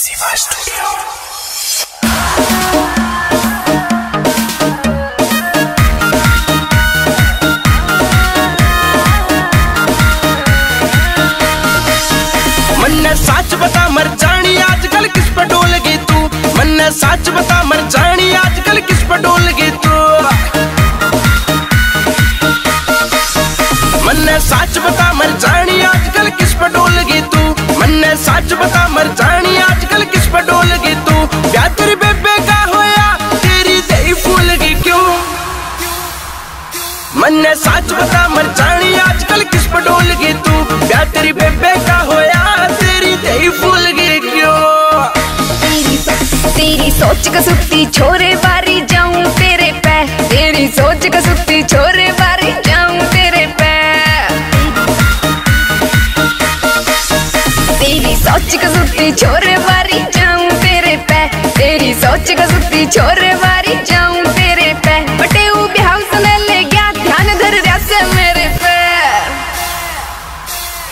Shiva studio. मन्ने सच बता मर जानी आजकल किस पे डोल गई तू। मन्ने सच बता मर जानी आजकल किस पे डोल गई तू। मन्ने सच बता मर जानी आजकल किस पे डोल गई तू। मन्ने सच बता मर जानी आजकल किस पे डोल गई तू। क्या तेरी बेबे का होया तेरी दही फूल गई क्यों। मन्ने सच बता मर जानी आजकल किस पे डोल गई तू। क्या तेरी बेबे का होया तेरी दही फूल गई क्यों। तेरी सोच कसुती छोरे बारी जाऊं तेरे पे। तेरी सोच कसुती छोरे बारी जाऊं तेरे पे। तेरी सोच कसुती छोरे बारी जाऊं तेरे पे। तेरी सोच कसुती छोरे बारी जाऊं तेरे पे। बटे ब्याह सुने ले गया ध्यान धर रहा मेरे पे।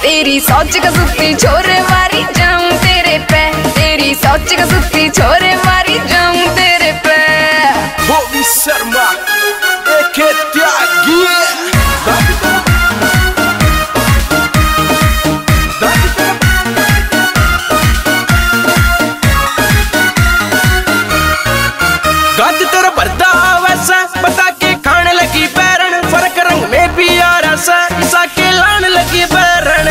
तेरी सोच कसुती छोरे बारी जाऊं तेरे पे। तेरी सोच कसुती छोरे बारी जाऊं तेरे पे। बॉबी शर्मा एक त्यागी। गज तेरा भरदा वैसा बता के खाने लगी पैरण। फर्क रंग में भी आ रहा ईसा के लान लगी पैरण।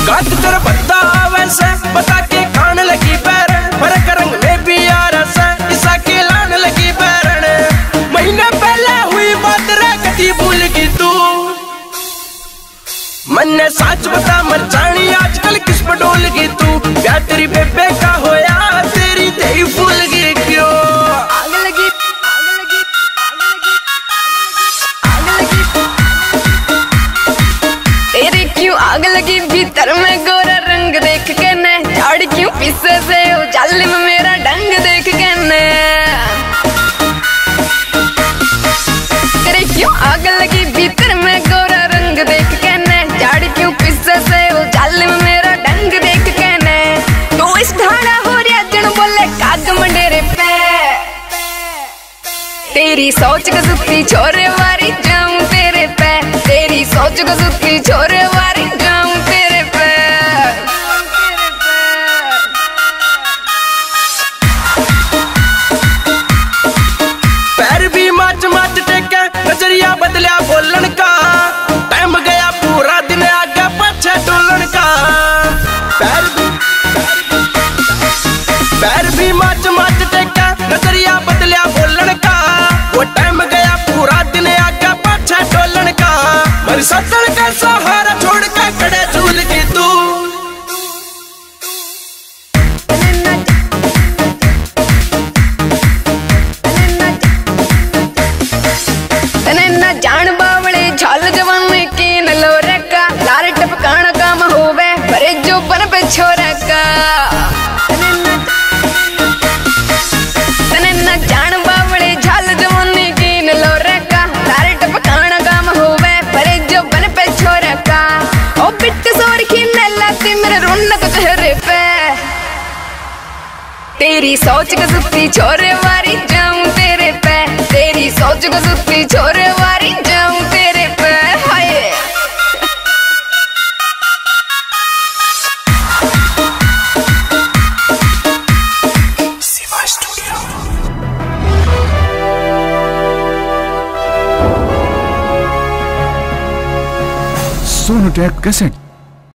गज तेरा भरदा वैसा बता के खाने लगी पैरण। फर्क रंग में भी आ रहा ईसा के लान लगी पैरण। महीने पहले हुई बात रे कदी भूल गई तू। मन्ने सच बता मर जानी आजकल किस पे डोल गई तू। क्या तेरी बेबे का होया तेरी दही फूल गई क्यों। आग लगी आग लगी आग लगी तेरे क्यों आग लगी भीतर में गोरा रंग देख के ने। झाड़ क्यों पीछे से उजाले में मेरा डंग देख के ने। तेरे क्यों आग लगी भीतर में गोरा रंग देख के ने। झाड़ क्यों पीछे से उजाले में मेरा डंग देख के ने। तू इस ढाड़ा हो रहा जन बोले काग मंडेरे पे। तेरी सोच कसुती छोरे वारी जाऊं तेरे पे। तेरी सोच कसुती छोरे वारी जाऊं तेरे पे। पैर भी माच माच टेके नजरिया बदलिया बोलन का। टाइम गया पूरा दिन आगे पीछे डोलन का। पैर भी माच माच टेके नजरिया बदलिया बोलन का। वो टाइम गया पूरा दिन आगे पीछे डोलन का। मर सतन का सहारा छोड़ के खड़े झूल गई तू। तने न जान बावले झाल जवान के न लोरे का। लार टपकाना काम होवे भरे जो बन पे छोरा का। तने न जान बावले झाल जवान के न लोरे का। लार टपकाना काम होवे भरे जो बन पे छोरा का। ओ बिट सोर खिलने लाती मेरे रौनक चेहरे पे। तेरी सोच कसुती छोरे वारी जाऊं तेरे पे। तेरी सोच कसुती छोरे वारी जाऊं तेरे पे। हाय शिवा स्टूडियो। सोनोटेक कैसेट।